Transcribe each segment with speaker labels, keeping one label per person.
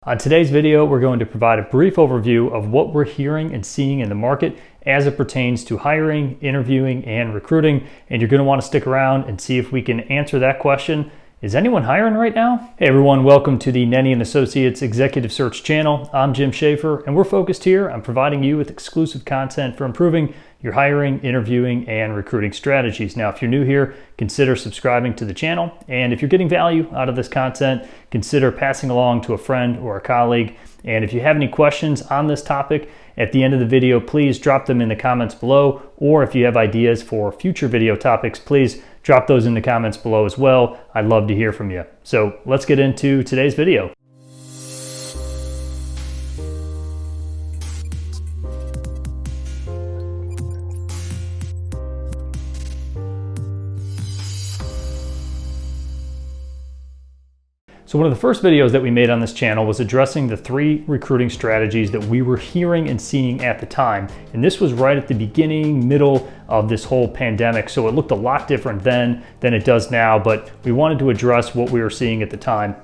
Speaker 1: On today's video, we're going to provide a brief overview of what we're hearing and seeing in the market as it pertains to hiring, interviewing, and recruiting. And you're going to want to stick around and see if we can answer that question. Is anyone hiring right now? Hey everyone, welcome to the Nenni and Associates Executive Search channel. I'm Jim Schaefer, and we're focused here on providing you with exclusive content for improving your hiring, interviewing, and recruiting strategies. Now, if you're new here, consider subscribing to the channel. And if you're getting value out of this content, consider passing along to a friend or a colleague. And if you have any questions on this topic at the end of the video, please drop them in the comments below. Or if you have ideas for future video topics, please drop those in the comments below as well. I'd love to hear from you. So let's get into today's video. So one of the first videos that we made on this channel was addressing the 3 recruiting strategies that we were hearing and seeing at the time. And this was right at the beginning, middle of this whole pandemic. So it looked a lot different then than it does now, but we wanted to address what we were seeing at the time.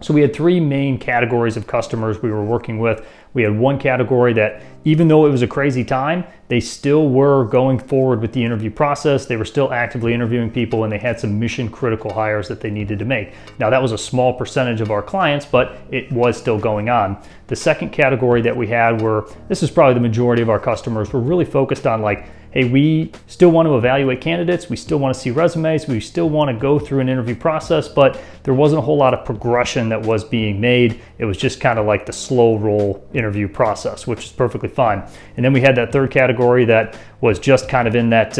Speaker 1: So we had 3 main categories of customers we were working with. We had one category that, even though it was a crazy time, they still were going forward with the interview process. They were still actively interviewing people, and they had some mission critical hires that they needed to make. Now, that was a small percentage of our clients, but it was still going on. The second category that we had were, this is probably the majority of our customers, were really focused on like, hey, we still want to evaluate candidates, we still want to see resumes, we still want to go through an interview process, but there wasn't a whole lot of progression that was being made. It was just kind of like the slow roll interview process, which is perfectly fine. And then we had that third category that was just kind of in that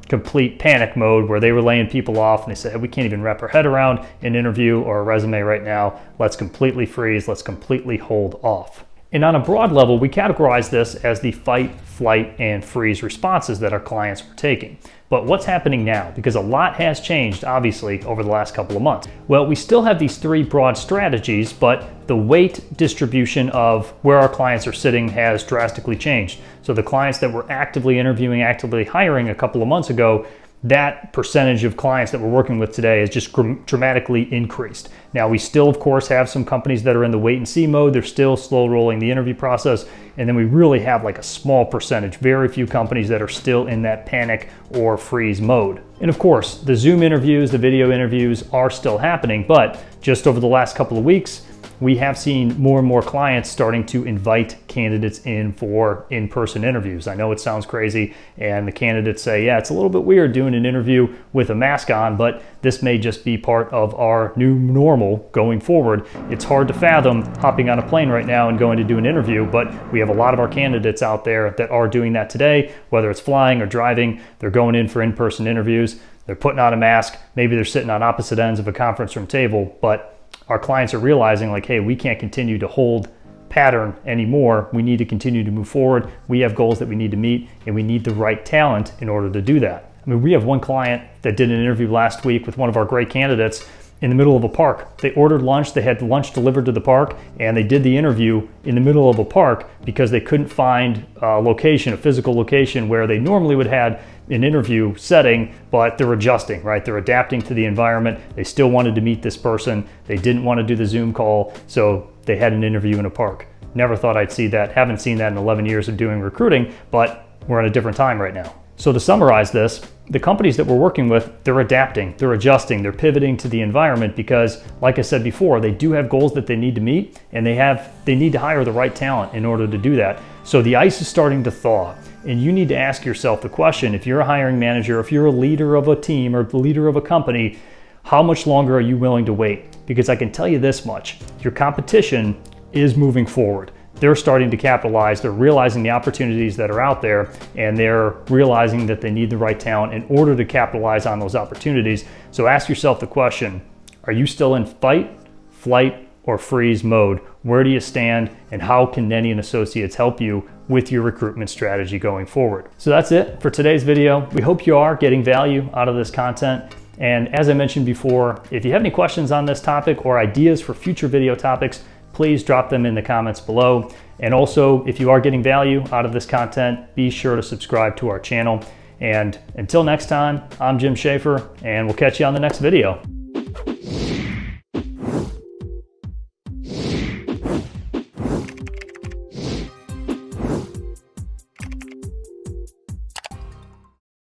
Speaker 1: complete panic mode where they were laying people off and they said, hey, we can't even wrap our head around an interview or a resume right now. Let's completely freeze, let's completely hold off. And on a broad level, we categorize this as the fight, flight, and freeze responses that our clients were taking. But what's happening now? Because a lot has changed, obviously, over the last couple of months. Well, we still have these 3 broad strategies, but the weight distribution of where our clients are sitting has drastically changed. So the clients that were actively interviewing, actively hiring a couple of months ago, that percentage of clients that we're working with today has just dramatically increased. Now, we still, of course, have some companies that are in the wait and see mode. They're still slow rolling the interview process. And then we really have like a small percentage, very few companies that are still in that panic or freeze mode. And of course, the Zoom interviews, the video interviews are still happening, but just over the last couple of weeks, we have seen more and more clients starting to invite candidates in for in-person interviews. I know it sounds crazy, and the candidates say, yeah, it's a little bit weird doing an interview with a mask on, but this may just be part of our new normal going forward. It's hard to fathom hopping on a plane right now and going to do an interview, but we have a lot of our candidates out there that are doing that today, whether it's flying or driving. They're going in for in-person interviews. They're putting on a mask. Maybe they're sitting on opposite ends of a conference room table, but our clients are realizing like, hey, we can't continue to hold pattern anymore. We need to continue to move forward. We have goals that we need to meet, and we need the right talent in order to do that. I mean, we have one client that did an interview last week with one of our great candidates in the middle of a park. They ordered lunch, they had lunch delivered to the park, and they did the interview in the middle of a park because they couldn't find a location, a physical location where they normally would have an interview setting, but they're adjusting, right? They're adapting to the environment. They still wanted to meet this person. They didn't want to do the Zoom call, so they had an interview in a park. Never thought I'd see that. Haven't seen that in 11 years of doing recruiting, but we're in a different time right now. So to summarize this, the companies that we're working with, they're adapting, they're adjusting, they're pivoting to the environment because, like I said before, they do have goals that they need to meet, and they need to hire the right talent in order to do that. So the ice is starting to thaw, and you need to ask yourself the question, if you're a hiring manager, if you're a leader of a team or the leader of a company, how much longer are you willing to wait? Because I can tell you this much, your competition is moving forward. They're starting to capitalize, they're realizing the opportunities that are out there, and they're realizing that they need the right talent in order to capitalize on those opportunities. So ask yourself the question, are you still in fight, flight, or freeze mode? Where do you stand, and how can Nenni and Associates help you with your recruitment strategy going forward? So that's it for today's video. We hope you are getting value out of this content. And as I mentioned before, if you have any questions on this topic or ideas for future video topics, please drop them in the comments below. And also, if you are getting value out of this content, be sure to subscribe to our channel. And until next time, I'm Jim Schaefer, and we'll catch you on the next video.